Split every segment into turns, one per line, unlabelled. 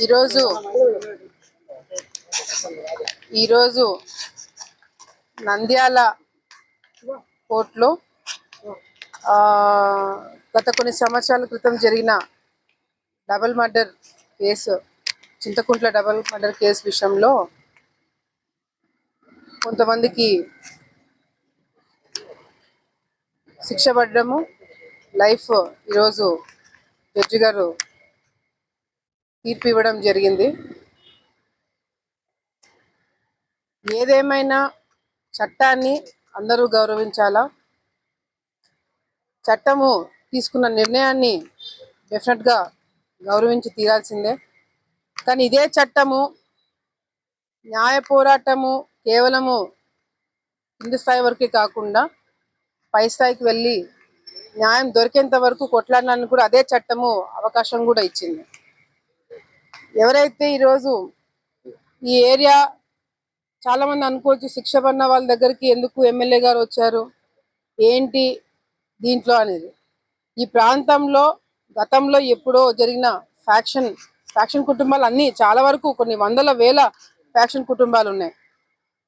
ఈరోజు ఈరోజు నంద్యాల కోర్టులో గత కొన్ని సంవత్సరాల క్రితం జరిగిన double murder case, Chinthakuntla double murder case విషయంలో కొంతమందికి శిక్ష పడడము, లైఫ్ ఈరోజు జడ్జి గారు తీర్పు ఇవ్వడం జరిగింది. ఏదేమైనా చట్టాన్ని అందరూ గౌరవించాలా, చట్టము తీసుకున్న నిర్ణయాన్ని డెఫినెట్గా గౌరవించి తీరాల్సిందే. కానీ ఇదే చట్టము న్యాయ పోరాటము కేవలము కింది స్థాయి వరకే కాకుండా పై స్థాయికి వెళ్ళి న్యాయం దొరికేంత వరకు కొట్లాడడానికి కూడా అదే చట్టము అవకాశం కూడా ఇచ్చింది. ఎవరైతే ఈరోజు ఈ ఏరియా చాలామంది అనుకోవచ్చు, శిక్ష పడిన వాళ్ళ దగ్గరికి ఎందుకు ఎమ్మెల్యే గారు వచ్చారు ఏంటి దీంట్లో అనేది. ఈ ప్రాంతంలో గతంలో ఎప్పుడో జరిగిన ఫ్యాక్షన్ కుటుంబాలు అన్నీ చాలా వరకు కొన్ని వందల వేల ఫ్యాక్షన్ కుటుంబాలు ఉన్నాయి.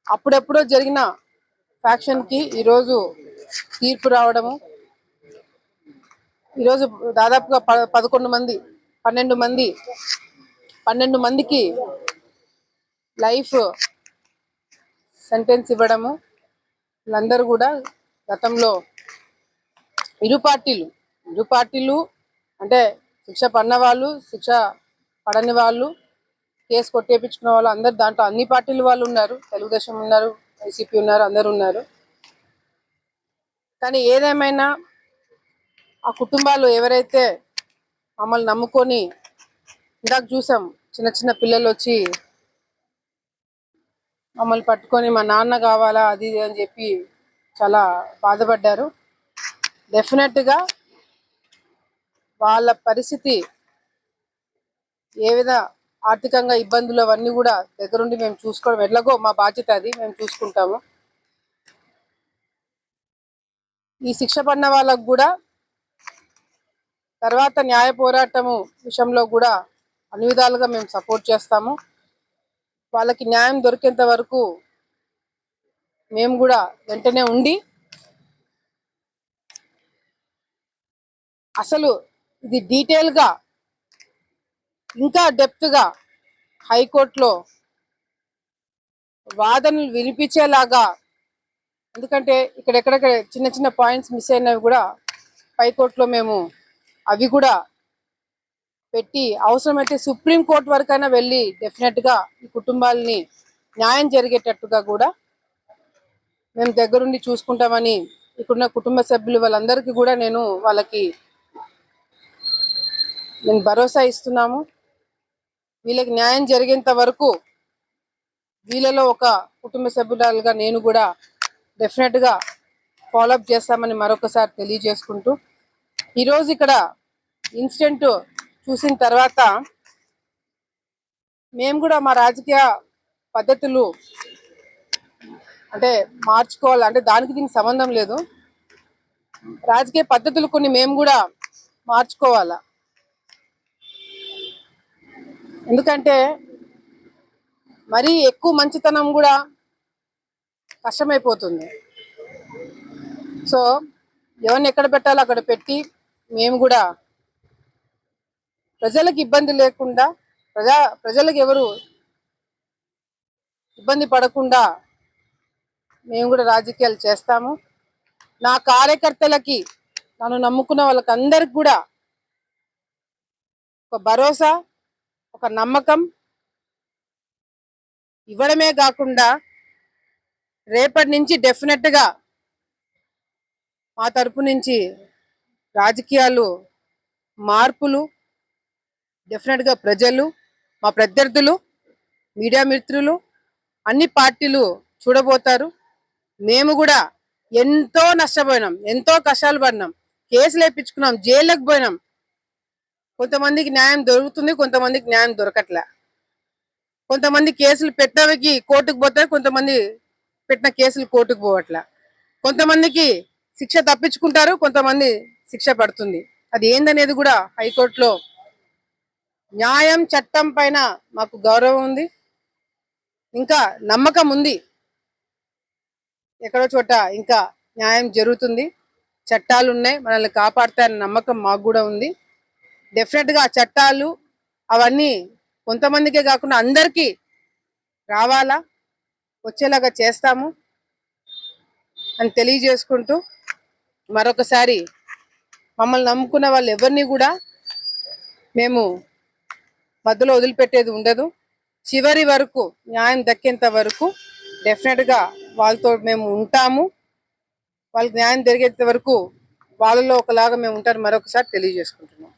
అప్పుడెప్పుడో జరిగిన ఫ్యాక్షన్కి ఈరోజు తీర్పు రావడము, ఈరోజు దాదాపుగా 12 మందికి లైఫ్ సెంటెన్స్ ఇవ్వడము. వీళ్ళందరూ కూడా గతంలో ఇరు పార్టీలు అంటే శిక్ష పడిన వాళ్ళు, శిక్ష పడని వాళ్ళు, కేసు కొట్టేపించుకున్న వాళ్ళు అందరు, దాంట్లో అన్ని పార్టీల వాళ్ళు ఉన్నారు. తెలుగుదేశం ఉన్నారు, వైసీపీ ఉన్నారు, అందరు ఉన్నారు. కానీ ఏదేమైనా ఆ కుటుంబాలు ఎవరైతే మమ్మల్ని నమ్ముకొని, ఇందాక చూసాం చిన్న చిన్న పిల్లలు వచ్చి మమ్మల్ని పట్టుకొని మా నాన్న కావాలా అది అని చెప్పి చాలా బాధపడ్డారు. డెఫినెట్గా వాళ్ళ పరిస్థితి ఏ విధంగా ఆర్థికంగా ఇబ్బందులు అవన్నీ కూడా దగ్గరుండి మేము చూసుకోవడం ఎట్లాగో మా బాధ్యత, అది మేము చూసుకుంటాము. ఈ శిక్ష పడిన వాళ్ళకు కూడా తర్వాత న్యాయ పోరాటము విషయంలో కూడా అన్ని విధాలుగా మేము సపోర్ట్ చేస్తాము. వాళ్ళకి న్యాయం దొరికేంత వరకు మేము కూడా వెంటనే ఉండి, అసలు ఇది డీటెయిల్గా ఇంకా డెప్త్గా హైకోర్టులో వాదనలు వినిపించేలాగా, ఎందుకంటే ఇక్కడెక్కడెక్కడ చిన్న చిన్న పాయింట్స్ మిస్ అయినవి కూడా హైకోర్టులో మేము అవి కూడా పెట్టి, అవసరమైతే సుప్రీంకోర్టు వరకైనా వెళ్ళి డెఫినెట్గా ఈ కుటుంబాలని న్యాయం జరిగేటట్టుగా కూడా మేము దగ్గరుండి చూసుకుంటామని ఇక్కడున్న కుటుంబ సభ్యులు వాళ్ళందరికీ కూడా వాళ్ళకి భరోసా ఇస్తున్నాము. వీళ్ళకి న్యాయం జరిగేంత వరకు వీళ్ళలో ఒక కుటుంబ సభ్యురాలుగా నేను కూడా డెఫినెట్గా ఫాలోఅప్ చేస్తామని మరొకసారి తెలియజేసుకుంటూ, ఈరోజు ఇక్కడ ఇన్సిడెంట్ చూసిన తర్వాత మేము కూడా మా రాజకీయ పద్ధతులు అంటే మార్చుకోవాలి, అంటే దానికి దీనికి సంబంధం లేదు, రాజకీయ పద్ధతులు కొన్ని మేము కూడా మార్చుకోవాలా. ఎందుకంటే మరీ ఎక్కువ మంచితనం కూడా కష్టమైపోతుంది. సో ఎవరిని ఎక్కడ పెట్టాలో అక్కడ పెట్టి మేము కూడా ప్రజలకు ఇబ్బంది లేకుండా, ప్రజలకు ఎవరు ఇబ్బంది పడకుండా మేము కూడా రాజకీయాలు చేస్తాము. నా కార్యకర్తలకి, నన్ను నమ్ముకున్న వాళ్ళకి అందరికి కూడా ఒక భరోసా, ఒక నమ్మకం ఇవ్వడమే కాకుండా రేపటి నుంచి డెఫినెట్గా మా తరపు నుంచి రాజకీయాలు మార్పులు డెఫినెట్గా ప్రజలు, మా ప్రత్యర్థులు, మీడియా మిత్రులు, అన్ని పార్టీలు చూడబోతారు. మేము కూడా ఎంతో నష్టపోయినాం, ఎంతో కష్టాలు పడినాం, కేసులు వేయించుకున్నాం, జైళ్ళకి పోయినాం. కొంతమందికి న్యాయం దొరుకుతుంది, కొంతమందికి న్యాయం దొరకట్లే. కొంతమంది కేసులు పెట్టవకి కోర్టుకు పోతారు, కొంతమంది పెట్టిన కేసులు కోర్టుకు పోవట్లే. కొంతమందికి శిక్ష తప్పించుకుంటారు, కొంతమంది శిక్ష పడుతుంది. అది ఏందనేది కూడా హైకోర్టులో న్యాయం చట్టం పైన మాకు గౌరవం ఉంది, ఇంకా నమ్మకం ఉంది. ఎక్కడో చోట ఇంకా న్యాయం జరుగుతుంది, చట్టాలు ఉన్నాయి, మనల్ని కాపాడుతాయన్న నమ్మకం మాకు కూడా ఉంది. డెఫినెట్గా ఆ చట్టాలు అవన్నీ కొంతమందికే కాకుండా అందరికీ రావాలా, వచ్చేలాగా చేస్తాము అని తెలియజేసుకుంటూ మరొకసారి మమ్మల్ని నమ్ముకున్న వాళ్ళు ఎవరిని కూడా మేము మధ్యలో వదిలిపెట్టేది ఉండదు. చివరి వరకు న్యాయం దక్కేంత వరకు డెఫినెట్గా వాళ్ళతో మేము ఉంటాము. వాళ్ళకి న్యాయం జరిగేంత వరకు వాళ్ళలో ఒకలాగా మేము ఉంటారు మరొకసారి తెలియజేసుకుంటున్నాం.